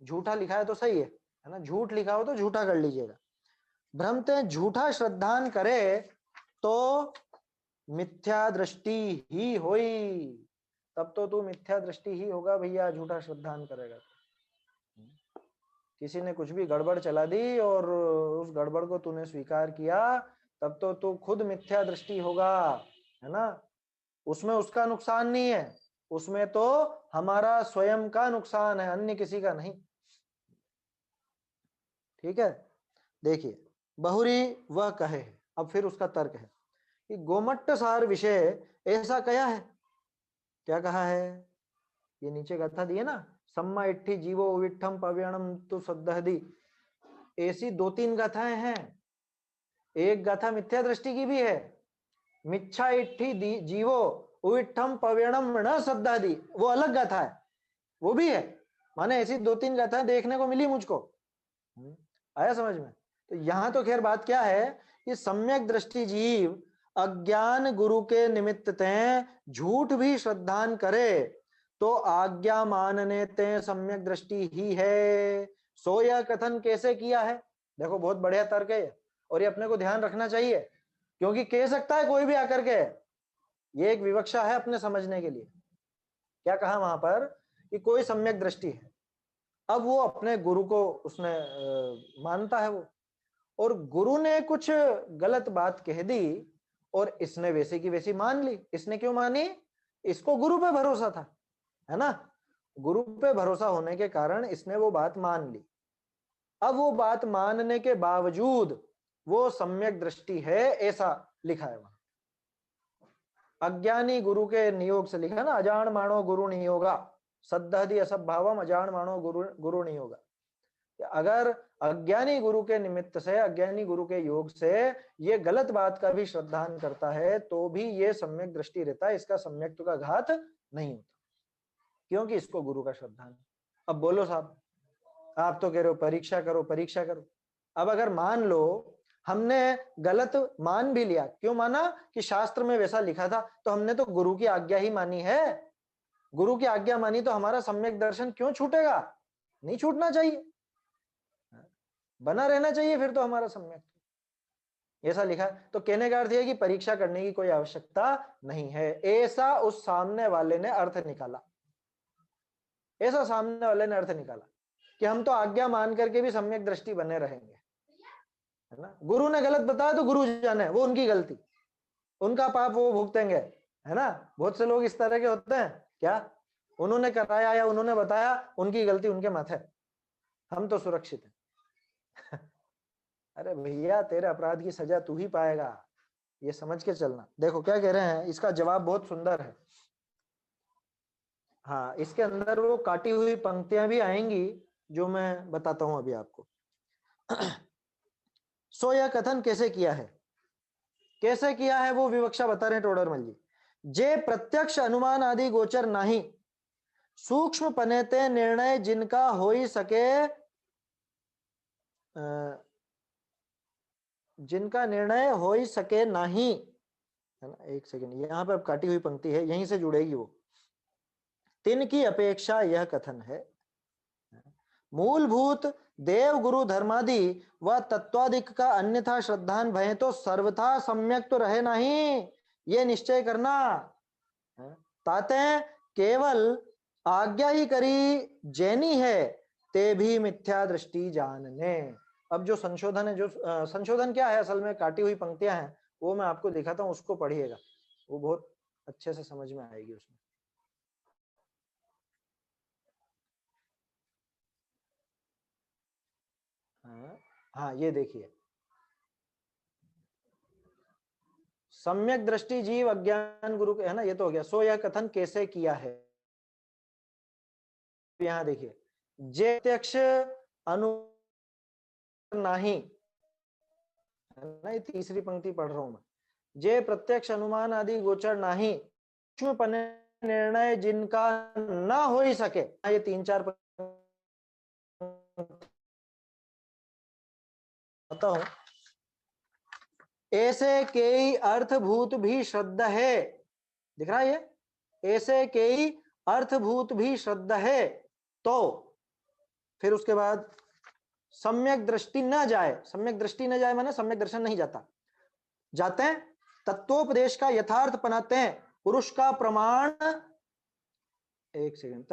झूठा लिखा है तो सही है ना, झूठ लिखा हो तो झूठा कर लीजिएगा। भ्रमते झूठा श्रद्धान करे तो मिथ्या दृष्टि ही होई। तब तो तू मिथ्या दृष्टि ही होगा भैया, झूठा श्रद्धान करेगा। किसी ने कुछ भी गड़बड़ चला दी और उस गड़बड़ को तूने स्वीकार किया, तब तो तू खुद मिथ्या दृष्टि होगा, है ना? उसमें उसका नुकसान नहीं है, उसमें तो हमारा स्वयं का नुकसान है, अन्य किसी का नहीं। ठीक है, देखिए बहुरी वह कहे, अब फिर उसका तर्क है कि गोमट्ट सार विषय ऐसा कया है। क्या कहा है? ये नीचे गाथा दी है ना, सम्मा इट्ठी जीवो विठम पव्यणम तु सद्दहदी। ऐसी 2-3 गाथाएं हैं। एक गाथा मिथ्या दृष्टि की भी है, मिच्छा इट्ठी जीवो उविठम पव्यणम न सद्दहदी, वो अलग गाथा है, वो भी है। माने ऐसी 2-3 गाथाएं देखने को मिली मुझको। आया समझ में? तो यहां तो खैर बात क्या है कि सम्यक दृष्टि जीव अज्ञान गुरु के निमित्त ते झूठ भी श्रद्धान करे तो आज्ञा मानने ते सम्यक दृष्टि ही है। सो यह कथन कैसे किया है? देखो बहुत बढ़िया तर्क है, और ये अपने को ध्यान रखना चाहिए, क्योंकि कह सकता है कोई भी आकर के। ये एक विवक्षा है अपने समझने के लिए। क्या कहा वहां पर कि कोई सम्यक दृष्टि है, अब वो अपने गुरु को उसने मानता है वो, और गुरु ने कुछ गलत बात कह दी और इसने वैसे की वैसी मान ली। इसने क्यों मानी? इसको गुरु पे भरोसा था, है ना? गुरु पे भरोसा होने के कारण इसने वो बात मान ली। अब वो बात मानने के बावजूद वो सम्यक दृष्टि है, ऐसा लिखा है वहां। अज्ञानी गुरु के नियोग से लिखा ना, अजान मानो गुरु नियोगा सद्दहदी असभावम अजान मानो गुरु नियोगा। अगर अज्ञानी गुरु के निमित्त से, अज्ञानी गुरु के योग से ये गलत बात का भी श्रद्धान करता है तो भी ये सम्यक दृष्टि रहता है, इसका सम्यक्त्व का घात नहीं होता, क्योंकि इसको गुरु का श्रद्धान। अब बोलो साहब, आप तो कह रहे हो परीक्षा करो परीक्षा करो, अब अगर मान लो हमने गलत मान भी लिया, क्यों माना? कि शास्त्र में वैसा लिखा था, तो हमने तो गुरु की आज्ञा ही मानी है। गुरु की आज्ञा मानी तो हमारा सम्यक दर्शन क्यों छूटेगा? नहीं छूटना चाहिए, बना रहना चाहिए फिर तो हमारा सम्यक। ऐसा लिखा है, तो कहने का अर्थ यह कि परीक्षा करने की कोई आवश्यकता नहीं है, ऐसा उस सामने वाले ने अर्थ निकाला। ऐसा सामने वाले ने अर्थ निकाला कि हम तो आज्ञा मान करके भी सम्यक दृष्टि बने रहेंगे, है ना। गुरु ने गलत बताया तो गुरु जाने, वो उनकी गलती, उनका पाप वो भुगतेंगे, है ना। बहुत से लोग इस तरह के होते हैं, क्या उन्होंने कराया या उन्होंने बताया, उनकी गलती उनके माथे, हम तो सुरक्षित हैं। अरे भैया, तेरे अपराध की सजा तू ही पाएगा, ये समझ के चलना। देखो क्या कह रहे हैं, इसका जवाब बहुत सुंदर है। हाँ, इसके अंदर वो काटी हुई पंक्तियां भी आएंगी जो मैं बताता हूं अभी आपको। सो यह कथन कैसे किया है, कैसे किया है वो विवक्षा बता रहे हैं टोडरमल जी। जे प्रत्यक्ष अनुमान आदि गोचर नहीं, सूक्ष्म पनेते निर्णय जिनका हो ही सके, जिनका निर्णय हो ही सके नहीं, है ना। एक सेकंड, यहाँ पे अब काटी हुई पंक्ति है, यहीं से जुड़ेगी वो। तिनकी अपेक्षा यह कथन है, मूलभूत देव गुरु धर्मादि व तत्वादिक का अन्यथा श्रद्धान भय तो सर्वथा सम्यक तो रहे नहीं, ये निश्चय करना। ताते केवल आज्ञा ही करी जैनी है, ते भी मिथ्या दृष्टि जानने। अब जो संशोधन है, जो संशोधन क्या है असल में, काटी हुई पंक्तियां हैं, वो मैं आपको दिखाता हूं, उसको पढ़िएगा, वो बहुत अच्छे से समझ में आएगी उसमें। हाँ, ये देखिए, सम्यक दृष्टि जीव अज्ञान गुरु, है ना, ये तो हो गया। सो यह कथन कैसे किया है, यहां देखिए, जे प्रत्यक्ष अनु नहीं, नहीं, तीसरी पंक्ति पढ़ रहा हूं मैं। जे प्रत्यक्ष अनुमान आदि गोचर नहीं, सूक्ष्म निर्णय जिनका ना हो ही सके, ये 3-4 बताता हूं। ऐसे कई अर्थभूत भी श्रद्धा है, दिख रहा है ये, ऐसे कई अर्थभूत भी श्रद्धा है, तो फिर उसके बाद सम्यक दृष्टि न जाए, सम्यक दृष्टि न जाए माने सम्यक दर्शन नहीं जाता, जाते हैं तत्वोपदेश का यथार्थ बनाते हैं, पुरुष का प्रमाण, एक सेकंड,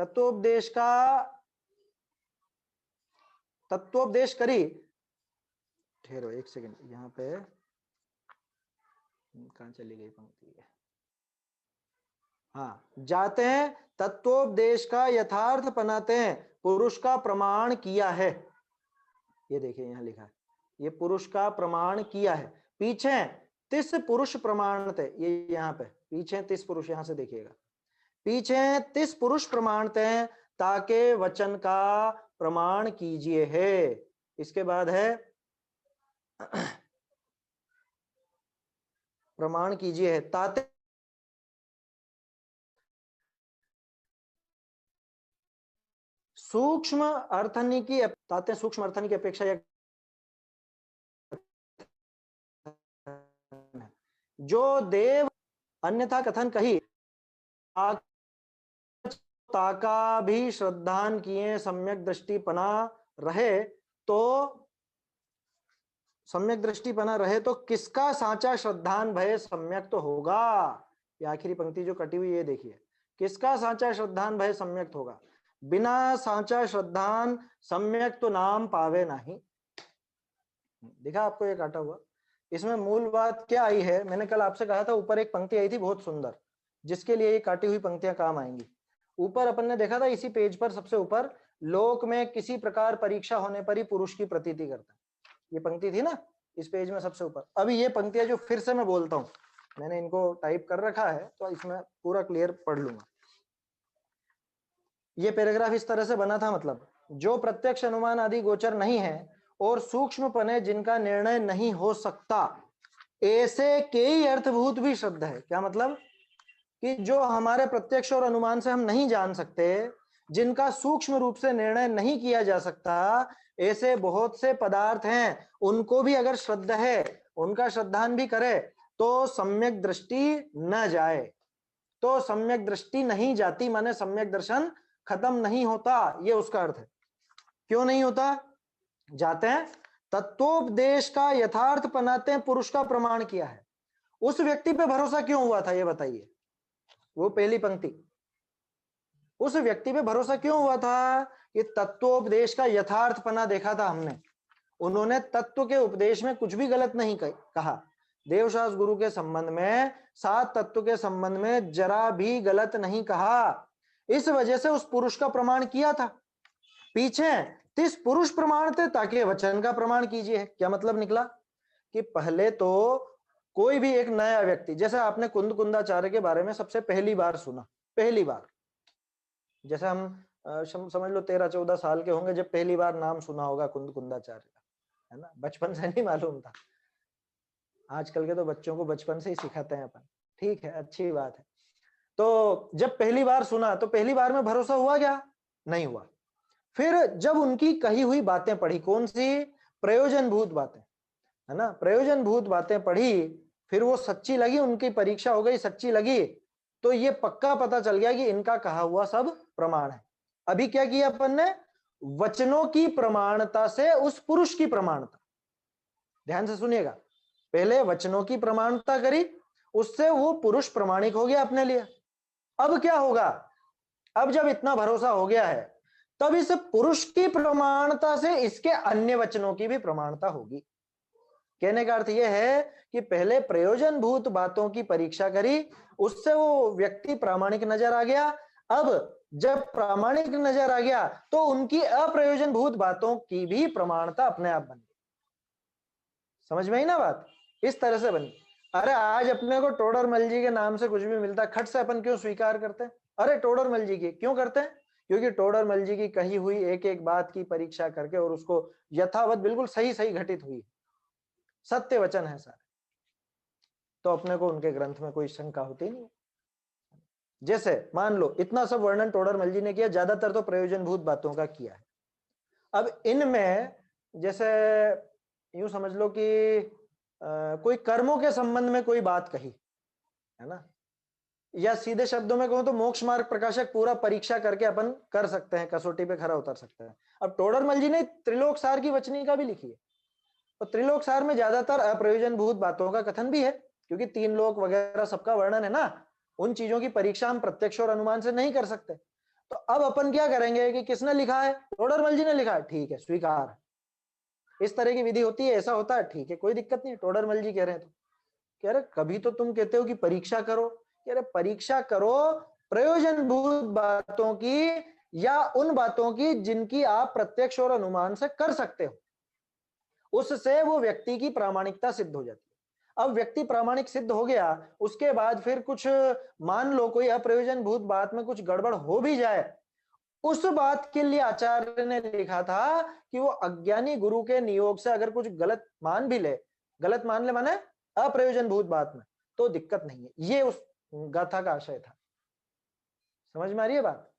तत्वोपदेश करी, ठहरो एक सेकंड, यहाँ पे कहां चली गई पंक्ति है, हाँ, जाते हैं तत्वोपदेश का यथार्थ बनाते हैं, पुरुष का प्रमाण किया है, ये देखिए यहाँ लिखा है, ये पुरुष का प्रमाण किया है, पीछे 30 पुरुष प्रमाण थे, ये यहाँ पे पीछे 30 पुरुष, यहां से देखिएगा, पीछे 30 पुरुष प्रमाण थे, ताके वचन का प्रमाण कीजिए है। इसके बाद है प्रमाण कीजिए है, ताते सूक्ष्म अर्थनी की, ताते सूक्ष्म अर्थनी की अपेक्षा जो देव अन्यथा कथन कही, ताका भी श्रद्धान किए सम्यक दृष्टि पना रहे, तो सम्यक दृष्टि बना रहे तो किसका साचा श्रद्धान भय सम्यक तो होगा। ये आखिरी पंक्ति जो कटी हुई, ये देखिए, किसका साचा श्रद्धान भय सम्यक होगा, बिना साचा श्रद्धान सम्यक तो नाम पावे नहीं। दिखा आपको ये काटा हुआ, इसमें मूल बात क्या आई है, मैंने कल आपसे कहा था ऊपर एक पंक्ति आई थी बहुत सुंदर, जिसके लिए ये काटी हुई पंक्तियां काम आएंगी। ऊपर अपन ने देखा था इसी पेज पर सबसे ऊपर, लोक में किसी प्रकार परीक्षा होने पर ही पुरुष की प्रतीति करता है, ये पंक्ति थी ना इस पेज में सबसे ऊपर। अभी ये पंक्तियां जो फिर से मैं बोलता हूं, मैंने इनको टाइप कर रखा है तो इसमें पूरा क्लियर पढ़ लूंगा। ये पैराग्राफ इस तरह से बना था, मतलब जो प्रत्यक्ष अनुमान आदि गोचर नहीं है और सूक्ष्म पने जिनका निर्णय नहीं हो सकता, ऐसे कई अर्थभूत भी श्रद्धा है। क्या मतलब कि जो हमारे प्रत्यक्ष और अनुमान से हम नहीं जान सकते, जिनका सूक्ष्म रूप से निर्णय नहीं किया जा सकता, ऐसे बहुत से पदार्थ हैं, उनको भी अगर श्रद्धा है, उनका श्रद्धान भी करे तो सम्यक दृष्टि न जाए। तो सम्यक दृष्टि नहीं जाती माने सम्यक दर्शन खत्म नहीं होता, ये उसका अर्थ है। क्यों नहीं होता? जाते हैं, तत्वोपदेश का यथार्थ बनाते हैं पुरुष का प्रमाण किया है। उस व्यक्ति पे भरोसा क्यों हुआ था ये बताइए? वो पहली पंक्ति, उस व्यक्ति पे भरोसा क्यों हुआ था? कि तत्वोपदेश का यथार्थपना देखा था हमने, उन्होंने तत्व के उपदेश में कुछ भी गलत नहीं कहा। देवशास्त्र गुरु के संबंध में, सात तत्व के संबंध में जरा भी गलत नहीं कहा। इस वजह से उस पुरुष का प्रमाण किया था। पीछे 30 पुरुष प्रमाण थे ताकि वचन का प्रमाण कीजिए। क्या मतलब निकला? कि पहले तो कोई भी एक नया व्यक्ति, जैसे आपने कुंद कुंदाचार्य के बारे में सबसे पहली बार सुना, पहली बार, जैसे हम समझ लो 13-14 साल के होंगे जब पहली बार नाम सुना होगा कुंद कुंदाचार्य का, है ना? बचपन से नहीं मालूम था। आजकल के तो बच्चों को बचपन से ही सिखाते हैं अपन, ठीक है, अच्छी बात है। तो जब पहली बार सुना तो पहली बार में भरोसा हुआ क्या? नहीं हुआ। फिर जब उनकी कही हुई बातें पढ़ी, कौन सी? प्रयोजनभूत बातें, है ना? प्रयोजनभूत बातें पढ़ी, फिर वो सच्ची लगी, उनकी परीक्षा हो गई, सच्ची लगी, तो ये पक्का पता चल गया कि इनका कहा हुआ सब प्रमाण है। अभी क्या किया अपन ने? वचनों की प्रमाणता से उस पुरुष की प्रमाणता, ध्यान से सुनिएगा, पहले वचनों की प्रमाणता करी, उससे वो पुरुष प्रमाणिक हो गया अपने लिए। अब क्या होगा? अब जब इतना भरोसा हो गया है, तब इस पुरुष की प्रमाणता से इसके अन्य वचनों की भी प्रमाणता होगी। कहने का अर्थ यह है कि पहले प्रयोजनभूत बातों की परीक्षा करी, उससे वो व्यक्ति प्रामाणिक नजर आ गया। अब जब प्रामाणिक नजर आ गया तो उनकी अप्रयोजनभूत बातों की भी प्रमाणता अपने आप बन गई। समझ में आई ना बात? इस तरह से बनी। अरे आज अपने को टोडरमल जी के नाम से कुछ भी मिलता है, खट से अपन क्यों स्वीकार करते हैं? अरे टोडरमल जी की क्यों करते हैं? क्योंकि टोडरमल जी की कही हुई एक एक बात की परीक्षा करके और उसको यथावत बिल्कुल सही सही घटित हुई, सत्य वचन है सारे, तो अपने को उनके ग्रंथ में कोई शंका होती नहीं। जैसे मान लो इतना सब वर्णन टोडरमल जी ने किया, ज्यादातर तो प्रयोजनभूत बातों का किया है। अब इनमें जैसे यूं समझ लो कि कोई कर्मों के संबंध में कोई बात कही, है ना? या सीधे शब्दों में कहूं तो मोक्ष मार्ग प्रकाशक पूरा परीक्षा करके अपन कर सकते हैं, कसौटी पे खरा उतर सकते हैं। अब टोडरमल जी ने त्रिलोक सार की वचनिका भी लिखी है, और त्रिलोक सार में ज्यादातर अप्रयोजनभूत बातों का कथन भी है, क्योंकि 3 लोक वगैरह सबका वर्णन है ना, उन चीजों की परीक्षा हम प्रत्यक्ष और अनुमान से नहीं कर सकते। तो अब अपन क्या करेंगे कि किसने लिखा है? टोडरमल जी ने लिखा है, ठीक है, स्वीकार। इस तरह की विधि होती है, ऐसा होता है, ठीक है, कोई दिक्कत नहीं। टोडरमल जी कह रहे हैं तो कह रहे कभी तो तुम कहते हो कि परीक्षा करो, कह रहे परीक्षा करो प्रयोजनभूत बातों की या उन बातों की जिनकी आप प्रत्यक्ष और अनुमान से कर सकते हो, उससे वो व्यक्ति की प्रामाणिकता सिद्ध हो जाती है। अब व्यक्ति प्रामाणिक सिद्ध हो गया, उसके बाद फिर कुछ मान लो कोई अप्रयोजनभूत बात में कुछ गड़बड़ हो भी जाए, उस बात के लिए आचार्य ने लिखा था कि वो अज्ञानी गुरु के नियोग से अगर कुछ गलत मान भी ले, गलत मान ले माने अप्रयोजनभूत बात में, तो दिक्कत नहीं है। ये उस गाथा का आशय था। समझ में आ रही है बात?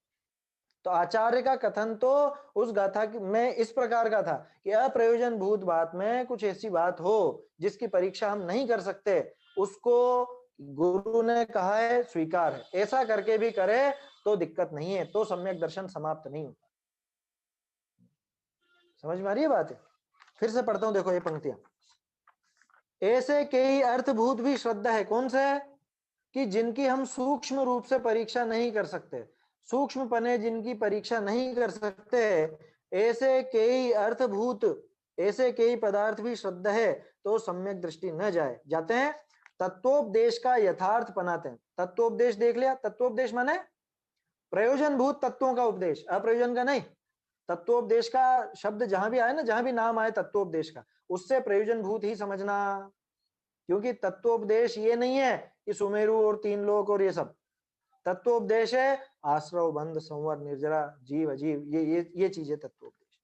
तो आचार्य का कथन तो उस गाथा में इस प्रकार का था कि अप्रयोजनभूत बात में कुछ ऐसी बात हो जिसकी परीक्षा हम नहीं कर सकते, उसको गुरु ने कहा है स्वीकार है, ऐसा करके भी करे तो दिक्कत नहीं है, तो सम्यक दर्शन समाप्त नहीं होता। समझ में आ रही है बात? फिर से पढ़ता हूं, देखो ये पंक्तियां। ऐसे कई अर्थभूत भी श्रद्धा है, कौन से? कि जिनकी हम सूक्ष्म रूप से परीक्षा नहीं कर सकते, सूक्ष्म पने जिनकी परीक्षा नहीं कर सकते, ऐसे कई अर्थभूत, ऐसे कई पदार्थ भी श्रद्धा है तो सम्यक दृष्टि न जाए, जाते हैं तत्वोपदेश का यथार्थ बनाते हैं। तत्वोपदेश देख लिया, तत्वोपदेश माने प्रयोजनभूत तत्वों का उपदेश, अप्रयोजन का नहीं। तत्वोपदेश का शब्द जहां भी आए ना, जहां भी नाम आए तत्वोपदेश का, उससे प्रयोजनभूत ही समझना, क्योंकि तत्वोपदेश ये नहीं है कि सुमेरु और 3 लोक और ये सब। तत्वोपदेश है आश्रव, बंध, संवर, निर्जरा, जीव, अजीव, ये चीजें तत्वोपदेश।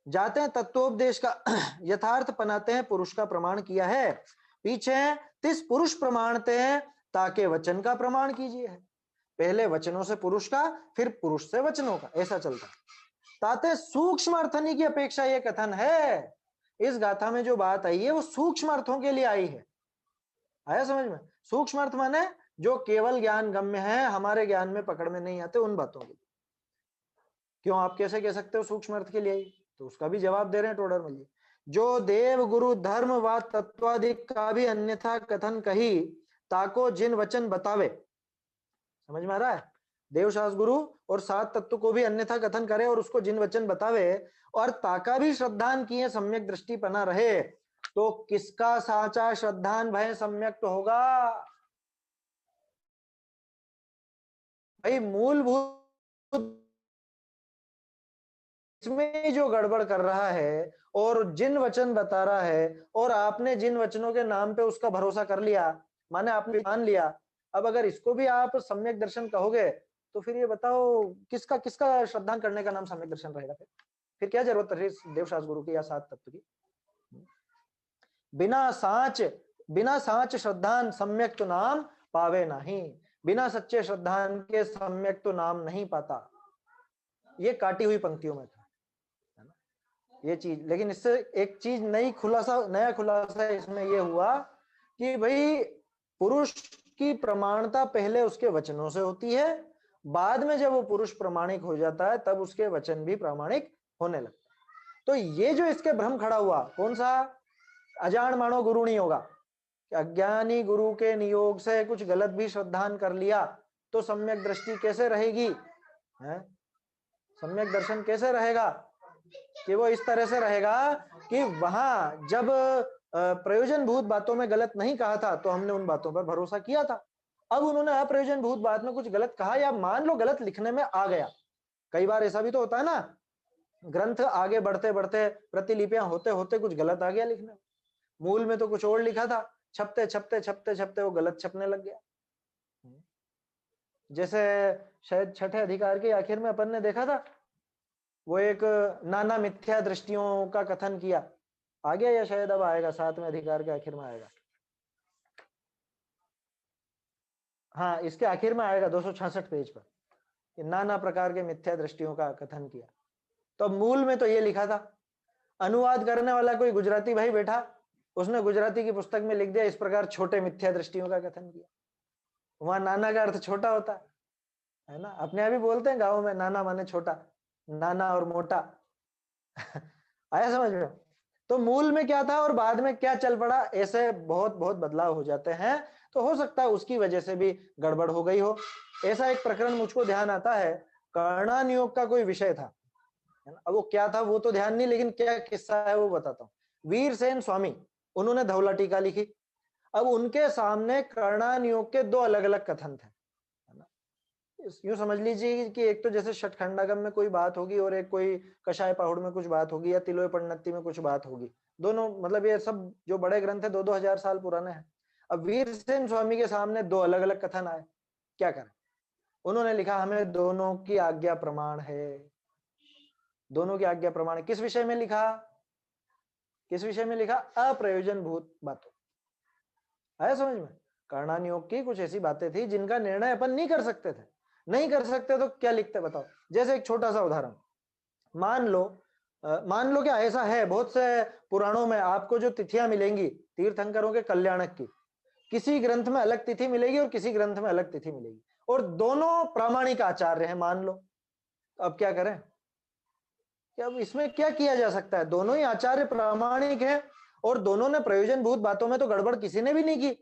जाते हैं तत्वोपदेश का यथार्थ बनाते हैं पुरुष का प्रमाण किया है। पीछे 30 पुरुष प्रमाणते हैं ताकि वचन का प्रमाण कीजिए है। पहले वचनों से पुरुष का, फिर पुरुष से वचनों का, ऐसा चलता है। ताते सूक्ष्म अर्थनी की अपेक्षा यह कथन है। इस गाथा में जो बात आई है वो सूक्ष्म अर्थों के लिए आई है। आया समझ में? सूक्ष्म अर्थ माने जो केवल ज्ञान गम्य है, हमारे ज्ञान में पकड़ में नहीं आते, उन बातों के लिए। क्यों, आप कैसे कह सकते हो सूक्ष्म अर्थ के लिए आई? तो उसका भी जवाब दे रहे हैं टोडरमल जी। जो देव गुरु धर्म व तत्वाधिक का भी अन्यथा कथन कही, ताको जिन वचन बतावे। समझ में आ रहा है? देव शास्त्र गुरु और सात तत्व को भी अन्यथा कथन करे और उसको जिन वचन बतावे, और ताका भी श्रद्धान किए सम्यक दृष्टि बना रहे, तो किसका साचा श्रद्धान भय सम्यक तो होगा? भाई मूलभूत इसमें जो गड़बड़ कर रहा है और जिन वचन बता रहा है, और आपने जिन वचनों के नाम पे उसका भरोसा कर लिया, माने आपने मान लिया, अब अगर इसको भी आप सम्यक दर्शन कहोगे तो फिर ये बताओ किसका किसका श्रद्धान करने का नाम सम्यक दर्शन रहेगा? फिर क्या जरूरत है देवशास्त्र गुरु की या सात तत्व की? बिना साच श्रद्धान सम्यक तो नाम पावे नहीं। बिना सच्चे श्रद्धान के सम्यक तो नाम नहीं पाता। ये काटी हुई पंक्तियों में था, है ना ये चीज। लेकिन इससे एक चीज नया खुलासा इसमें ये हुआ कि भाई पुरुष की प्रमाणता पहले उसके वचनों से होती है, बाद में जब वो पुरुष प्रमाणिक हो जाता है तब उसके वचन भी प्रामाणिक होने लगते हैं। तो ये जो इसके भ्रम खड़ा हुआ, कौन सा? अजान मानो गुरु नहीं होगा, अज्ञानी गुरु के नियोग से कुछ गलत भी श्रद्धान कर लिया तो सम्यक दृष्टि कैसे रहेगी? है सम्यक दर्शन कैसे रहेगा? कि वो इस तरह से रहेगा कि वहां जब प्रयोजन भूत बातों में गलत नहीं कहा था तो हमने उन बातों पर भरोसा किया था। अब उन्होंने अप्रयोजन भूत बात में कुछ गलत कहा, या मान लो गलत लिखने में आ गया। कई बार ऐसा भी तो होता है ना, ग्रंथ आगे बढ़ते बढ़ते प्रतिलिपियां होते होते कुछ गलत आ गया लिखने में, मूल में तो कुछ और लिखा था, छपते छपते छपते छपते वो गलत छपने लग गया। जैसे शायद छठे अधिकार के आखिर में अपन ने देखा था, वो एक नाना मिथ्या दृष्टियों का कथन किया, आ गया या शायद अब आएगा, सातवें अधिकार के आखिर में आएगा। हाँ इसके आखिर में आएगा 266 पेज पर, कि नाना प्रकार के मिथ्या दृष्टियों का कथन किया। तो मूल में तो ये लिखा था, अनुवाद करने वाला कोई गुजराती भाई बैठा, उसने गुजराती की पुस्तक में लिख दिया इस प्रकार छोटे मिथ्या दृष्टियों का कथन किया। वहां नाना का अर्थ छोटा होता है ना, अपने यहाँ भी बोलते हैं गाँव में नाना माने छोटा, नाना और मोटा। आया समझ में? तो मूल में क्या था और बाद में क्या चल पड़ा, ऐसे बहुत बहुत बदलाव हो जाते हैं। तो हो सकता है उसकी वजह से भी गड़बड़ हो गई हो। ऐसा एक प्रकरण मुझको ध्यान आता है, कर्णानियोग का कोई विषय था, है ना। अब वो क्या था वो तो ध्यान नहीं, लेकिन क्या किस्सा है वो बताता हूँ। वीरसेन स्वामी, उन्होंने धौला टीका लिखी। अब उनके सामने कर्णानियोग के दो अलग अलग कथन थे, है ना। यूं समझ लीजिए कि एक तो जैसे षटखंडागम में कोई बात होगी और एक कोई कषाय पहुड़ में कुछ बात होगी या तिलोय पन्नति में कुछ बात होगी। दोनों मतलब ये सब जो बड़े ग्रंथ है 2-2 हजार साल पुराने हैं। अब वीरसेन स्वामी के सामने दो अलग अलग कथन आए, क्या करें? उन्होंने लिखा हमें दोनों की आज्ञा प्रमाण है। दोनों की आज्ञा प्रमाण है। किस विषय में लिखा? किस विषय में लिखा? अप्रयोजन भूत बातों। आया समझ में? कर्णानियोग की कुछ ऐसी बातें थी जिनका निर्णय अपन नहीं कर सकते थे। नहीं कर सकते तो क्या लिखते बताओ? जैसे एक छोटा सा उदाहरण, मान लो क्या ऐसा है, बहुत से पुराणों में आपको जो तिथियां मिलेंगी तीर्थंकरों के कल्याणक की, किसी ग्रंथ में अलग तिथि मिलेगी और किसी ग्रंथ में अलग तिथि मिलेगी, और दोनों प्रामाणिक आचार्य हैं मान लो। तो अब क्या करें? क्या अब इसमें क्या किया जा सकता है? दोनों ही आचार्य प्रामाणिक हैं और दोनों ने प्रयोजन भूत बातों में तो गड़बड़ किसी ने भी नहीं की,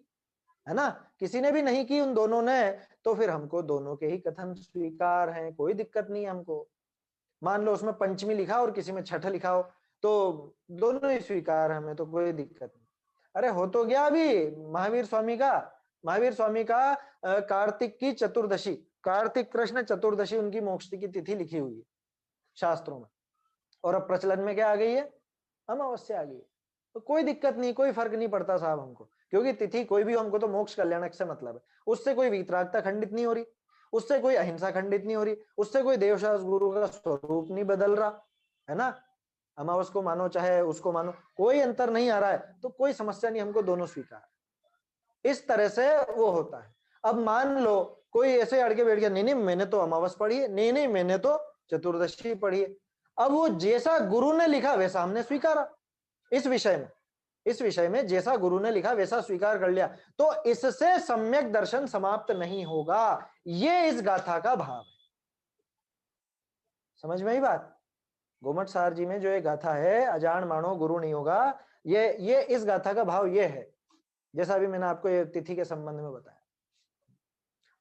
है ना, किसी ने भी नहीं की उन दोनों ने। तो फिर हमको दोनों के ही कथन स्वीकार हैं, कोई दिक्कत नहीं है हमको। मान लो उसमें पंचमी लिखा और किसी में छठ लिखा हो तो दोनों ही स्वीकार, हमें तो कोई दिक्कत नहीं। अरे हो तो गया अभी महावीर स्वामी का कार्तिक की चतुर्दशी, कार्तिक कृष्ण चतुर्दशी उनकी मोक्ष की तिथि लिखी हुई है शास्त्रों में, और अब प्रचलन में क्या आ गई है? अमावस्या आ गई है। तो कोई दिक्कत नहीं, कोई फर्क नहीं पड़ता साहब हमको, क्योंकि तिथि कोई भी, हमको तो मोक्ष कल्याणक से मतलब है। उससे कोई वीतरागता खंडित नहीं हो रही, उससे कोई अहिंसा खंडित नहीं हो रही, उससे कोई देवशास्त्र गुरु का स्वरूप नहीं बदल रहा, है ना। अमावस को मानो चाहे उसको मानो, कोई अंतर नहीं आ रहा है, तो कोई समस्या नहीं, हमको दोनों स्वीकार। इस तरह से वो होता है। अब मान लो कोई ऐसे अड़के बैठ गया, नहीं नहीं मैंने तो अमावस पढ़ी है, नहीं नहीं मैंने तो चतुर्दशी पढ़ी है। अब वो जैसा गुरु ने लिखा वैसा हमने स्वीकारा। इस विषय में जैसा गुरु ने लिखा वैसा स्वीकार कर लिया, तो इससे सम्यक दर्शन समाप्त नहीं होगा। ये इस गाथा का भाव है। समझ में आई बात? गोमट सार जी में जो ये गाथा है, अजान मानो गुरु नहीं होगा, ये इस गाथा का भाव ये है, जैसा अभी मैंने आपको ये तिथि के संबंध में बताया।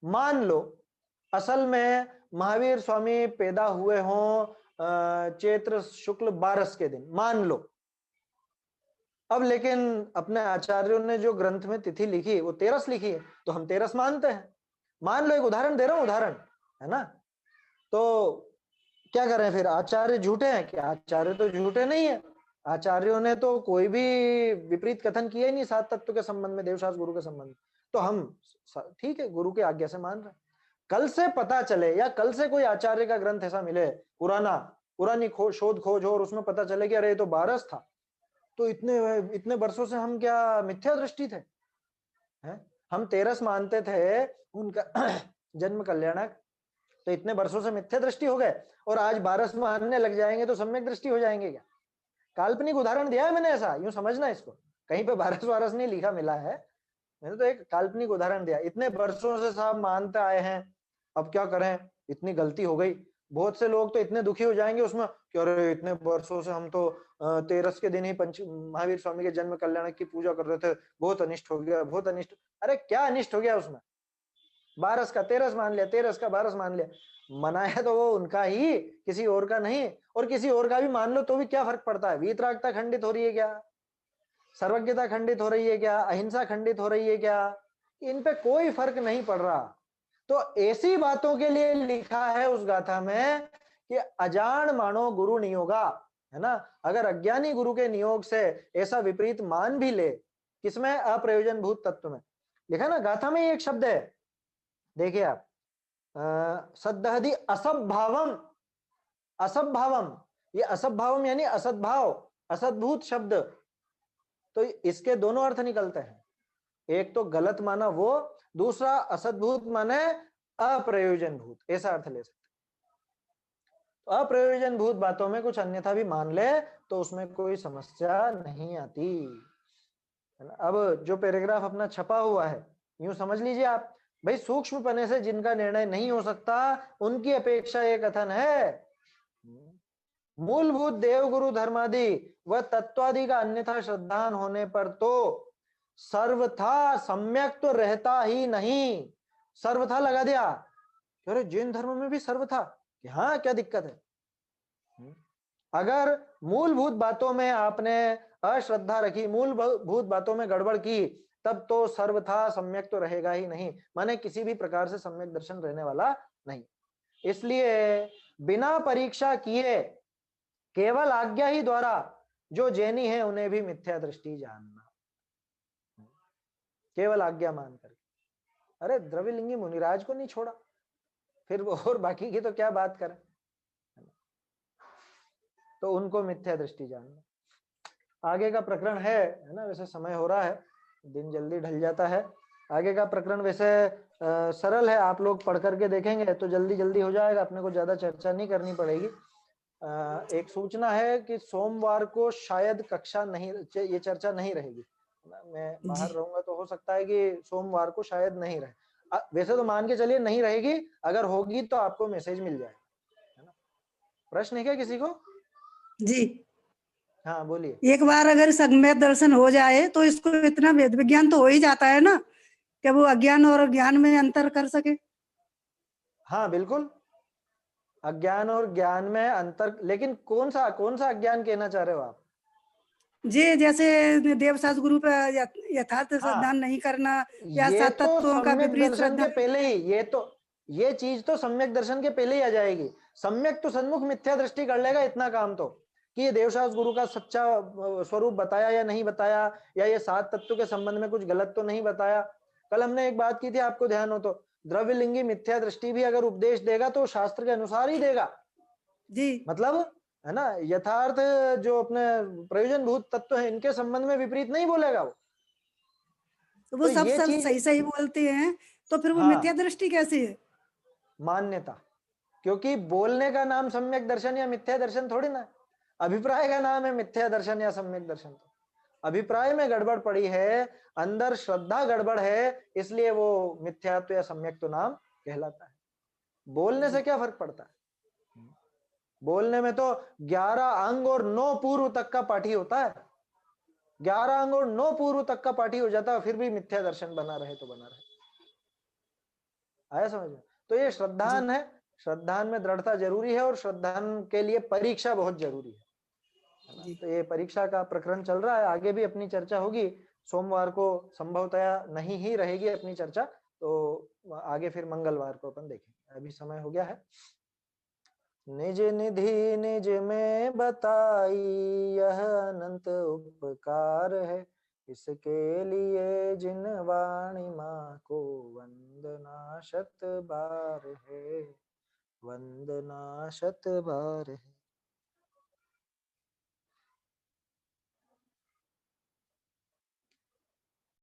मान लो असल में महावीर स्वामी पैदा हुए हों चैत्र शुक्ल 12 के दिन, मान लो। अब लेकिन अपने आचार्यों ने जो ग्रंथ में तिथि लिखी वो 13 लिखी है, तो हम 13 मानते हैं। मान लो, एक उदाहरण दे रहा हूं, उदाहरण है ना। तो क्या करें फिर? आचार्य झूठे हैं क्या? आचार्य तो झूठे नहीं है। आचार्यों ने तो कोई भी विपरीत कथन किया ही नहीं सात तत्व के संबंध में, देवशास्त्र गुरु के संबंध में। तो हम ठीक है, गुरु की आज्ञा से मान रहे हैं। कल से पता चले या कल से कोई आचार्य का ग्रंथ ऐसा मिले पुरानी शोध खोज हो और उसमें पता चले कि अरे ये तो 12 था, तो इतने वर्षों से हम क्या मिथ्या दृष्टि थे? हैं? हम 13 मानते थे उनका जन्म कल्याणक, तो इतने वर्षों से मिथ्या दृष्टि हो गए और आज 12 मानने लग जाएंगे तो सम्यक दृष्टि हो जाएंगे क्या? काल्पनिक उदाहरण दिया है मैंने, ऐसा यूं समझना इसको, कहीं पे 12 नहीं लिखा मिला है, मैंने तो एक काल्पनिक उदाहरण दिया। इतने वर्षों से साहब मानते आए हैं, अब क्या करें, इतनी गलती हो गई। बहुत से लोग तो इतने दुखी हो जाएंगे उसमें कि अरे इतने वर्षों से हम तो 13 के दिन ही महावीर स्वामी के जन्म कल्याण की पूजा कर रहे थे, बहुत अनिष्ट हो गया, बहुत अनिष्ट। अरे क्या अनिष्ट हो गया उसमें? 12 का 13 मान लिया, 13 का 12 मान लिया, मनाया तो वो उनका ही, किसी और का नहीं। और किसी और का भी मान लो तो भी क्या फर्क पड़ता है? वीतरागता खंडित हो रही है क्या? सर्वज्ञता खंडित हो रही है क्या? अहिंसा खंडित हो रही है क्या? इन पे कोई फर्क नहीं पड़ रहा। तो ऐसी बातों के लिए लिखा है उस गाथा में कि अजान मानो गुरु नियोगा, है ना। अगर अज्ञानी गुरु के नियोग से ऐसा विपरीत मान भी ले, किसमें? अप्रयोजन भूत तत्व में लिखा ना, गाथा में एक शब्द है, देखिए आप, सद्धि असद्भावम, असद्भावम, ये असद्भावम यानी असद्भाव, असद्भूत शब्द। तो इसके दोनों अर्थ निकलते हैं, एक तो गलत माना वो, दूसरा असद्भूत माने अप्रयोजन भूत, ऐसा अर्थ ले सकते। तो अप्रयोजन भूत बातों में कुछ अन्यथा भी मान ले तो उसमें कोई समस्या नहीं आती, है ना। अब जो पैराग्राफ अपना छपा हुआ है, यूं समझ लीजिए आप, भाई सूक्ष्म पने से जिनका निर्णय नहीं हो सकता उनकी अपेक्षा ये कथन है। मूलभूत देव गुरु धर्मादि व तत्वादि का अन्यथा श्रद्धान होने पर तो सर्वथा सम्यक तो रहता ही नहीं। सर्वथा लगा दिया, अरे जैन धर्म में भी सर्वथा, हाँ क्या दिक्कत है? अगर मूलभूत बातों में आपने अश्रद्धा रखी, मूलभूत बातों में गड़बड़ की, तब तो सर्वथा सम्यक तो रहेगा ही नहीं, माने किसी भी प्रकार से सम्यक दर्शन रहने वाला नहीं। इसलिए बिना परीक्षा किए केवल आज्ञा ही द्वारा जो जैनी है उन्हें भी मिथ्या दृष्टि जानना, केवल आज्ञा मान कर। अरे द्रव्यलिंगी मुनिराज को नहीं छोड़ा, फिर वो और बाकी की तो क्या बात करें, तो उनको मिथ्या दृष्टि जानना। आगे का प्रकरण है ना, वैसे समय हो रहा है, दिन जल्दी ढल जाता है। आगे का प्रकरण वैसे सरल है, आप लोग पढ़ करके देखेंगे तो जल्दी जल्दी हो जाएगा, अपने को ज्यादा चर्चा नहीं करनी पड़ेगी। एक सूचना है कि सोमवार को शायद कक्षा नहीं, ये चर्चा नहीं रहेगी, मैं बाहर रहूंगा तो हो सकता है कि सोमवार को शायद नहीं रहे। वैसे तो मान के चलिए नहीं रहेगी, अगर होगी तो आपको मैसेज मिल जाएगा, है ना। प्रश्न है क्या किसी को? जी हाँ बोलिए। एक बार अगर सम्यक दर्शन हो जाए तो इसको इतना वेद विज्ञान तो हो ही जाता है ना कि वो अज्ञान और ज्ञान में अंतर कर सके। हाँ बिल्कुल, अज्ञान और ज्ञान में अंतर, लेकिन कौन सा अज्ञान कहना चाह रहे हो आप? जी जैसे देवशास्त्र गुरु पे यथार्थ श्रद्धा नहीं करना या ये सात तत्वों का विपरीत दर्शन श्रद्धा, के पहले ही ये चीज तो सम्यक दर्शन के पहले ही आ जाएगी। सम्यक तो सन्मुख मिथ्या दृष्टि कर लेगा इतना काम तो, कि ये देवशास्त्र गुरु का सच्चा स्वरूप बताया या नहीं बताया, या ये 7 तत्व के संबंध में कुछ गलत तो नहीं बताया। कल हमने एक बात की थी, आपको ध्यान हो तो, द्रव्यलिंगी मिथ्या दृष्टि भी अगर उपदेश देगा तो शास्त्र के अनुसार ही देगा जी मतलब, है ना। यथार्थ जो अपने प्रयोजन भूत तत्व है इनके संबंध में विपरीत नहीं बोलेगा वो। तो वो सब ये सब चीज सही सही बोलते हैं, तो फिर वो हाँ। मिथ्या दृष्टि कैसी है? मान्यता, क्योंकि बोलने का नाम सम्यक दर्शन या मिथ्या दर्शन थोड़ी ना है। अभिप्राय का नाम है मिथ्या दर्शन या सम्यक दर्शन। तो अभिप्राय में गड़बड़ पड़ी है, अंदर श्रद्धा गड़बड़ है, इसलिए वो मिथ्यात्व या सम्यक तो नाम कहलाता है। बोलने से क्या फर्क पड़ता है? बोलने में तो 11 अंग और 9 पूर्व तक का पाठी होता है। 11 अंग और 9 पूर्व तक का पाठी हो जाता है, फिर भी मिथ्या दर्शन बना रहे तो बना रहे। आया समझ में? तो ये श्रद्धान है, श्रद्धान में दृढ़ता जरूरी है और श्रद्धान के लिए परीक्षा बहुत जरूरी है ना? तो ये परीक्षा का प्रकरण चल रहा है, आगे भी अपनी चर्चा होगी। सोमवार को संभवतया नहीं ही रहेगी अपनी चर्चा, तो आगे फिर मंगलवार को अपन देखेंगे। अभी समय हो गया है। निज निधि निज में बताई यह अनंत उपकार है, इसके लिए जिन वाणी माँ को वंदना शत बार है, वंदना शत बार है।